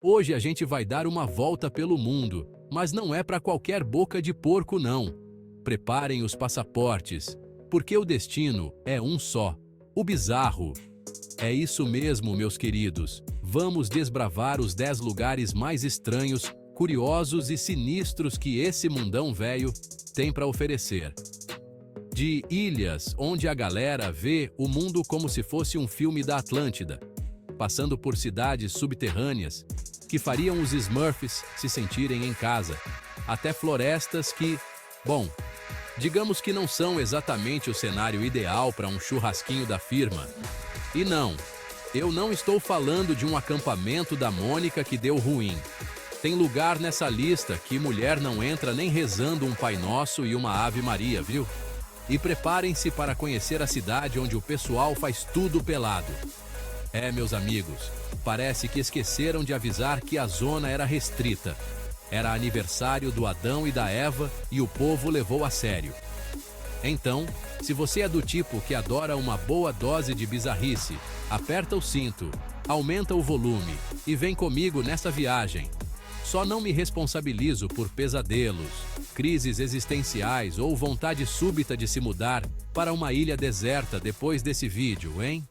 Hoje a gente vai dar uma volta pelo mundo, mas não é para qualquer boca de porco não. Preparem os passaportes, porque o destino é um só, o bizarro. É isso mesmo, meus queridos. Vamos desbravar os 10 lugares mais estranhos, curiosos e sinistros que esse mundão velho tem para oferecer. De ilhas onde a galera vê o mundo como se fosse um filme da Atlântida, passando por cidades subterrâneas que fariam os Smurfs se sentirem em casa, até florestas que, bom, digamos que não são exatamente o cenário ideal para um churrasquinho da firma. E não, eu não estou falando de um acampamento da Mônica que deu ruim. Tem lugar nessa lista que mulher não entra nem rezando um Pai Nosso e uma Ave Maria, viu? E preparem-se para conhecer a cidade onde o pessoal faz tudo pelado. É, meus amigos, parece que esqueceram de avisar que a zona era restrita. Era aniversário do Adão e da Eva e o povo levou a sério. Então, se você é do tipo que adora uma boa dose de bizarrice, aperta o cinto, aumenta o volume e vem comigo nessa viagem. Só não me responsabilizo por pesadelos, crises existenciais ou vontade súbita de se mudar para uma ilha deserta depois desse vídeo, hein?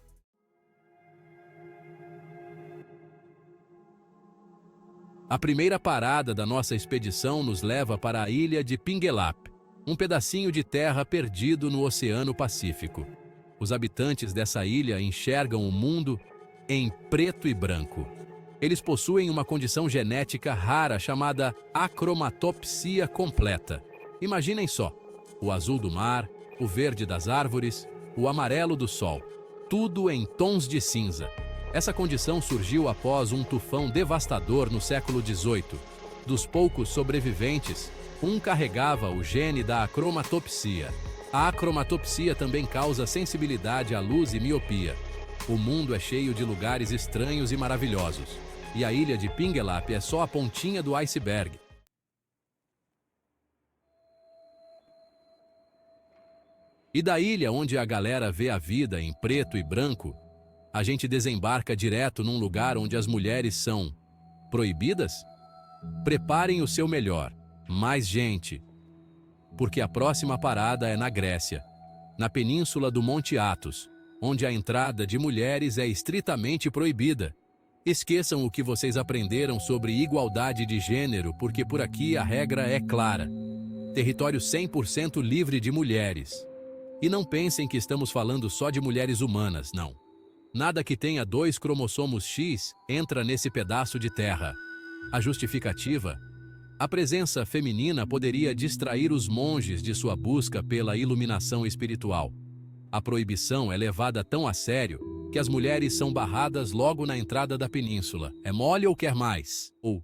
A primeira parada da nossa expedição nos leva para a ilha de Pinguelap, um pedacinho de terra perdido no Oceano Pacífico. Os habitantes dessa ilha enxergam o mundo em preto e branco. Eles possuem uma condição genética rara chamada acromatopsia completa. Imaginem só, o azul do mar, o verde das árvores, o amarelo do sol, tudo em tons de cinza. Essa condição surgiu após um tufão devastador no século XVIII. Dos poucos sobreviventes, um carregava o gene da acromatopsia. A acromatopsia também causa sensibilidade à luz e miopia. O mundo é cheio de lugares estranhos e maravilhosos. E a ilha de Pinguelap é só a pontinha do iceberg. E da ilha onde a galera vê a vida em preto e branco, a gente desembarca direto num lugar onde as mulheres são proibidas? Preparem o seu melhor, mais gente, porque a próxima parada é na Grécia, na península do Monte Athos, onde a entrada de mulheres é estritamente proibida. Esqueçam o que vocês aprenderam sobre igualdade de gênero, porque por aqui a regra é clara. Território 100% livre de mulheres. E não pensem que estamos falando só de mulheres humanas, não. Nada que tenha 2 cromossomos X entra nesse pedaço de terra. A justificativa? A presença feminina poderia distrair os monges de sua busca pela iluminação espiritual. A proibição é levada tão a sério que as mulheres são barradas logo na entrada da península. É mole ou quer mais? Ou...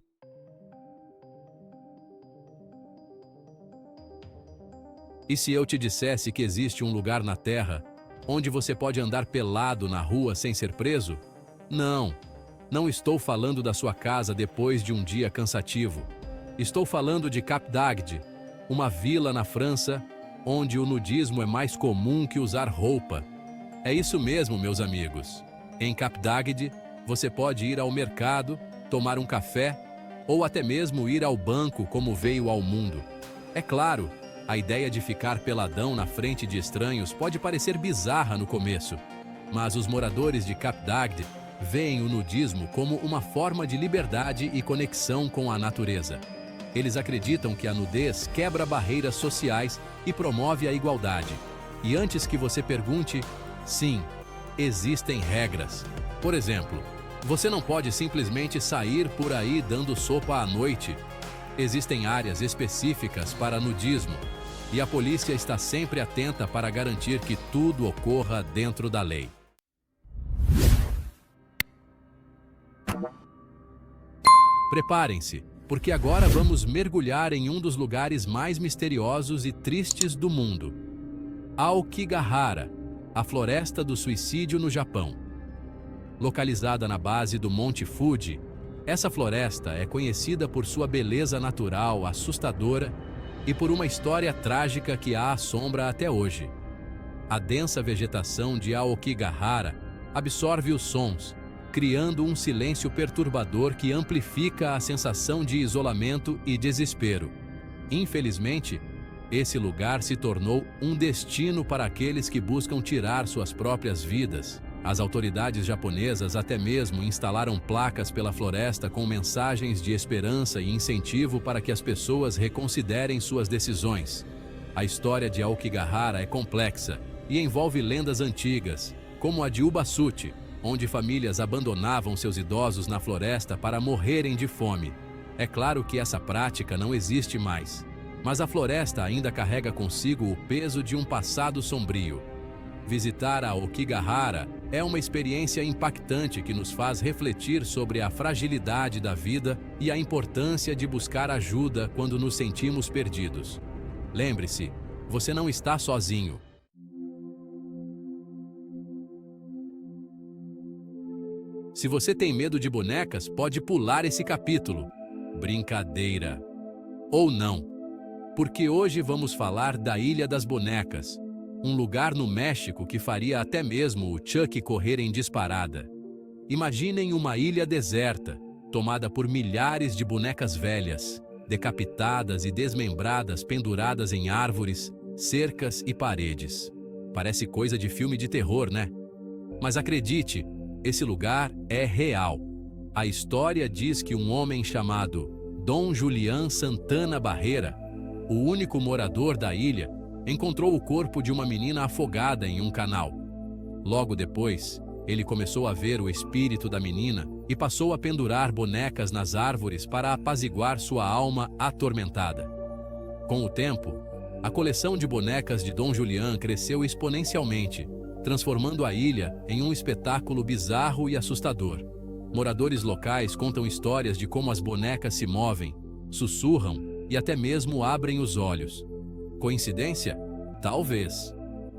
E se eu te dissesse que existe um lugar na Terra onde você pode andar pelado na rua sem ser preso? Não, não estou falando da sua casa depois de um dia cansativo. Estou falando de Cap d'Agde, uma vila na França onde o nudismo é mais comum que usar roupa. É isso mesmo, meus amigos. Em Cap d'Agde, você pode ir ao mercado, tomar um café ou até mesmo ir ao banco como veio ao mundo. É claro, a ideia de ficar peladão na frente de estranhos pode parecer bizarra no começo, mas os moradores de Cap d'Agde veem o nudismo como uma forma de liberdade e conexão com a natureza. Eles acreditam que a nudez quebra barreiras sociais e promove a igualdade. E antes que você pergunte, sim, existem regras. Por exemplo, você não pode simplesmente sair por aí dando sopa à noite. Existem áreas específicas para nudismo e a polícia está sempre atenta para garantir que tudo ocorra dentro da lei. Preparem-se, porque agora vamos mergulhar em um dos lugares mais misteriosos e tristes do mundo. Aokigahara, a floresta do suicídio no Japão. Localizada na base do Monte Fuji, essa floresta é conhecida por sua beleza natural assustadora e por uma história trágica que a assombra até hoje. A densa vegetação de Aokigahara absorve os sons, criando um silêncio perturbador que amplifica a sensação de isolamento e desespero. Infelizmente, esse lugar se tornou um destino para aqueles que buscam tirar suas próprias vidas. As autoridades japonesas até mesmo instalaram placas pela floresta com mensagens de esperança e incentivo para que as pessoas reconsiderem suas decisões. A história de Aokigahara é complexa e envolve lendas antigas, como a de Ubasuchi, onde famílias abandonavam seus idosos na floresta para morrerem de fome. É claro que essa prática não existe mais, mas a floresta ainda carrega consigo o peso de um passado sombrio. Visitar a Aokigahara é uma experiência impactante que nos faz refletir sobre a fragilidade da vida e a importância de buscar ajuda quando nos sentimos perdidos. Lembre-se, você não está sozinho. Se você tem medo de bonecas, pode pular esse capítulo. Brincadeira. Ou não. Porque hoje vamos falar da Ilha das Bonecas, um lugar no México que faria até mesmo o Chuck correr em disparada. Imaginem uma ilha deserta, tomada por milhares de bonecas velhas, decapitadas e desmembradas penduradas em árvores, cercas e paredes. Parece coisa de filme de terror, né? Mas acredite, esse lugar é real. A história diz que um homem chamado Dom Julián Santana Barrera, o único morador da ilha, encontrou o corpo de uma menina afogada em um canal. Logo depois, ele começou a ver o espírito da menina e passou a pendurar bonecas nas árvores para apaziguar sua alma atormentada. Com o tempo, a coleção de bonecas de Dom Julián cresceu exponencialmente, transformando a ilha em um espetáculo bizarro e assustador. Moradores locais contam histórias de como as bonecas se movem, sussurram e até mesmo abrem os olhos. Coincidência? Talvez.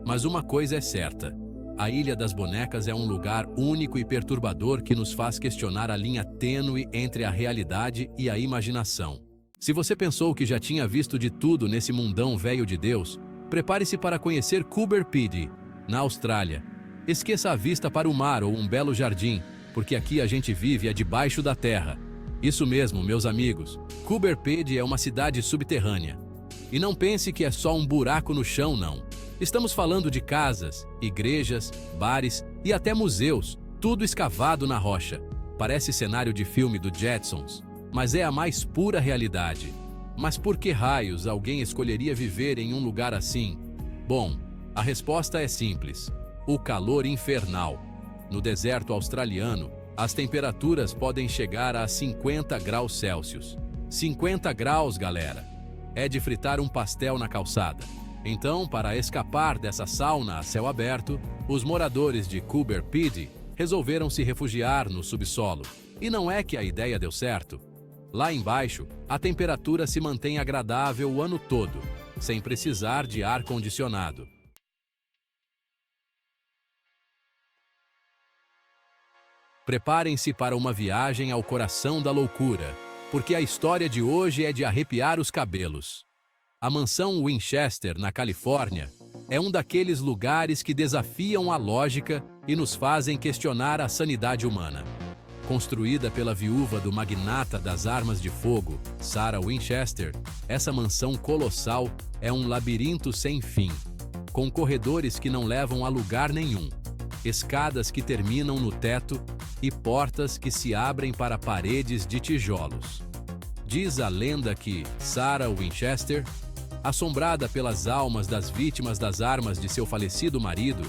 Mas uma coisa é certa: a Ilha das Bonecas é um lugar único e perturbador que nos faz questionar a linha tênue entre a realidade e a imaginação. Se você pensou que já tinha visto de tudo nesse mundão velho de Deus, prepare-se para conhecer Coober Pedy, na Austrália. Esqueça a vista para o mar ou um belo jardim, porque aqui a gente vive debaixo da terra. Isso mesmo, meus amigos. Coober Pedy é uma cidade subterrânea. E não pense que é só um buraco no chão, não. Estamos falando de casas, igrejas, bares e até museus, tudo escavado na rocha. Parece cenário de filme do Jetsons, mas é a mais pura realidade. Mas por que raios alguém escolheria viver em um lugar assim? Bom, a resposta é simples: o calor infernal. No deserto australiano, as temperaturas podem chegar a 50 graus Celsius. 50 graus, galera! É de fritar um pastel na calçada. Então, para escapar dessa sauna a céu aberto, os moradores de Coober Pedy resolveram se refugiar no subsolo. E não é que a ideia deu certo. Lá embaixo, a temperatura se mantém agradável o ano todo, sem precisar de ar-condicionado. Preparem-se para uma viagem ao coração da loucura, porque a história de hoje é de arrepiar os cabelos. A mansão Winchester, na Califórnia, é um daqueles lugares que desafiam a lógica e nos fazem questionar a sanidade humana. Construída pela viúva do magnata das armas de fogo, Sarah Winchester, essa mansão colossal é um labirinto sem fim, com corredores que não levam a lugar nenhum, escadas que terminam no teto e portas que se abrem para paredes de tijolos. Diz a lenda que Sarah Winchester, assombrada pelas almas das vítimas das armas de seu falecido marido,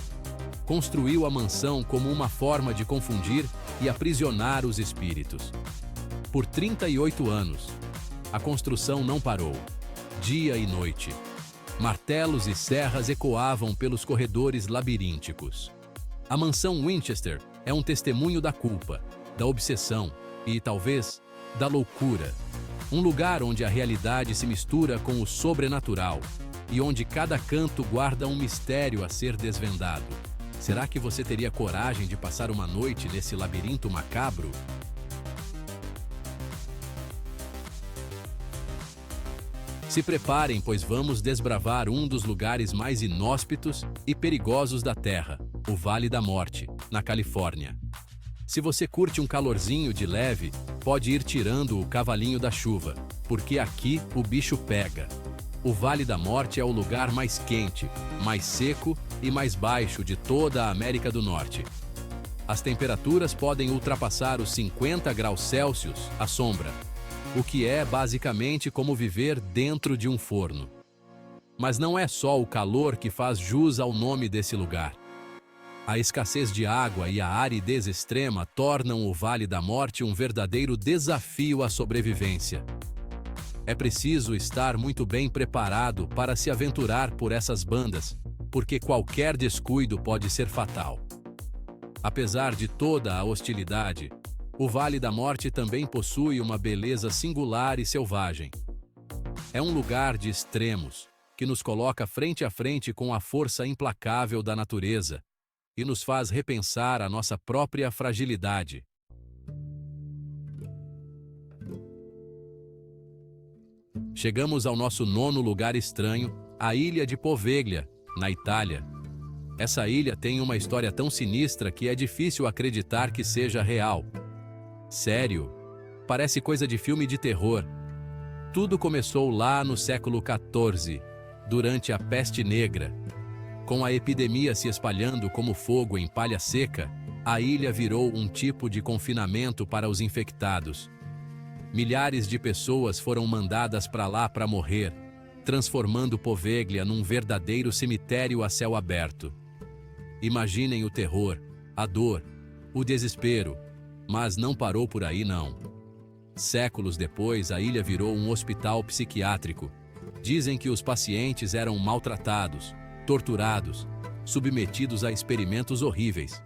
construiu a mansão como uma forma de confundir e aprisionar os espíritos. Por 38 anos, a construção não parou, dia e noite. Martelos e serras ecoavam pelos corredores labirínticos. A mansão Winchester é um testemunho da culpa, da obsessão e, talvez, da loucura. Um lugar onde a realidade se mistura com o sobrenatural e onde cada canto guarda um mistério a ser desvendado. Será que você teria coragem de passar uma noite nesse labirinto macabro? Se preparem, pois vamos desbravar um dos lugares mais inóspitos e perigosos da Terra, o Vale da Morte, na Califórnia. Se você curte um calorzinho de leve, pode ir tirando o cavalinho da chuva, porque aqui o bicho pega. O Vale da Morte é o lugar mais quente, mais seco e mais baixo de toda a América do Norte. As temperaturas podem ultrapassar os 50 graus Celsius à sombra, o que é basicamente como viver dentro de um forno. Mas não é só o calor que faz jus ao nome desse lugar. A escassez de água e a aridez extrema tornam o Vale da Morte um verdadeiro desafio à sobrevivência. É preciso estar muito bem preparado para se aventurar por essas bandas, porque qualquer descuido pode ser fatal. Apesar de toda a hostilidade, o Vale da Morte também possui uma beleza singular e selvagem. É um lugar de extremos, que nos coloca frente a frente com a força implacável da natureza e nos faz repensar a nossa própria fragilidade. Chegamos ao nosso 9º lugar estranho, a Ilha de Poveglia, na Itália. Essa ilha tem uma história tão sinistra que é difícil acreditar que seja real. Sério? Parece coisa de filme de terror. Tudo começou lá no século XIV, durante a Peste Negra. Com a epidemia se espalhando como fogo em palha seca, a ilha virou um tipo de confinamento para os infectados. Milhares de pessoas foram mandadas para lá para morrer, transformando Poveglia num verdadeiro cemitério a céu aberto. Imaginem o terror, a dor, o desespero, mas não parou por aí não. Séculos depois, a ilha virou um hospital psiquiátrico. Dizem que os pacientes eram maltratados, torturados, submetidos a experimentos horríveis.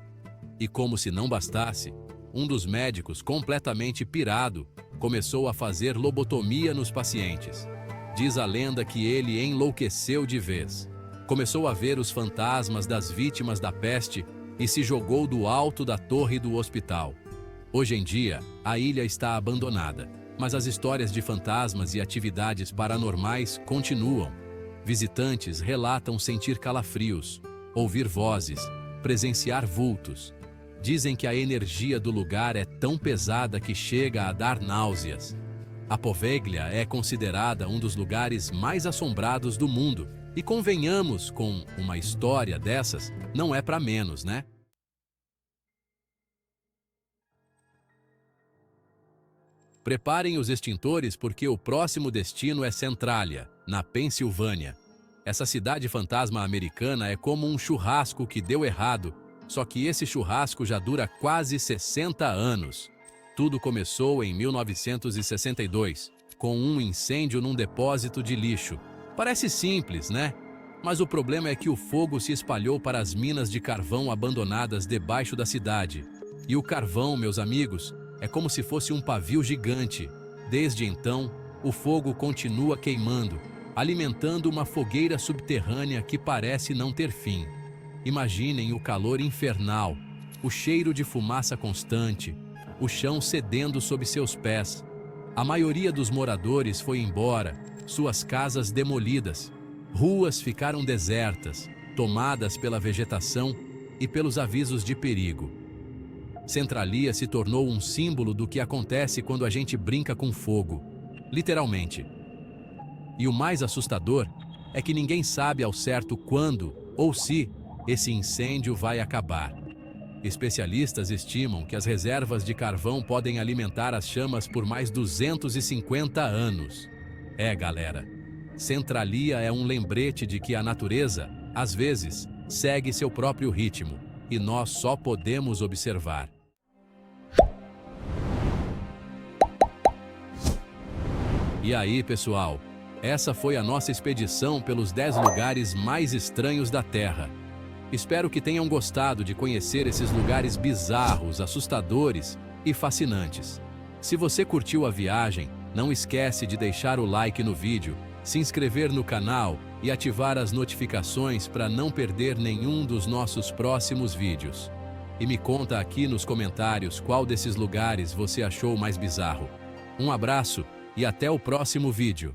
E como se não bastasse, um dos médicos, completamente pirado, começou a fazer lobotomia nos pacientes. Diz a lenda que ele enlouqueceu de vez. Começou a ver os fantasmas das vítimas da peste e se jogou do alto da torre do hospital. Hoje em dia, a ilha está abandonada, mas as histórias de fantasmas e atividades paranormais continuam. Visitantes relatam sentir calafrios, ouvir vozes, presenciar vultos. Dizem que a energia do lugar é tão pesada que chega a dar náuseas. A Poveglia é considerada um dos lugares mais assombrados do mundo. E convenhamos, com uma história dessas, não é para menos, né? Preparem os extintores porque o próximo destino é Centralia, na Pensilvânia. Essa cidade fantasma americana é como um churrasco que deu errado, só que esse churrasco já dura quase 60 anos. Tudo começou em 1962, com um incêndio num depósito de lixo. Parece simples, né? Mas o problema é que o fogo se espalhou para as minas de carvão abandonadas debaixo da cidade. E o carvão, meus amigos, é como se fosse um pavio gigante. Desde então, o fogo continua queimando, alimentando uma fogueira subterrânea que parece não ter fim. Imaginem o calor infernal, o cheiro de fumaça constante, o chão cedendo sob seus pés. A maioria dos moradores foi embora, suas casas demolidas. Ruas ficaram desertas, tomadas pela vegetação e pelos avisos de perigo. Centralia se tornou um símbolo do que acontece quando a gente brinca com fogo, literalmente. E o mais assustador é que ninguém sabe ao certo quando ou se esse incêndio vai acabar. Especialistas estimam que as reservas de carvão podem alimentar as chamas por mais 250 anos. Galera, Centralia é um lembrete de que a natureza, às vezes, segue seu próprio ritmo, e nós só podemos observar. E aí, pessoal, essa foi a nossa expedição pelos 10 lugares mais estranhos da Terra. Espero que tenham gostado de conhecer esses lugares bizarros, assustadores e fascinantes. Se você curtiu a viagem, não esquece de deixar o like no vídeo, se inscrever no canal e ativar as notificações para não perder nenhum dos nossos próximos vídeos. E me conta aqui nos comentários qual desses lugares você achou mais bizarro. Um abraço e até o próximo vídeo.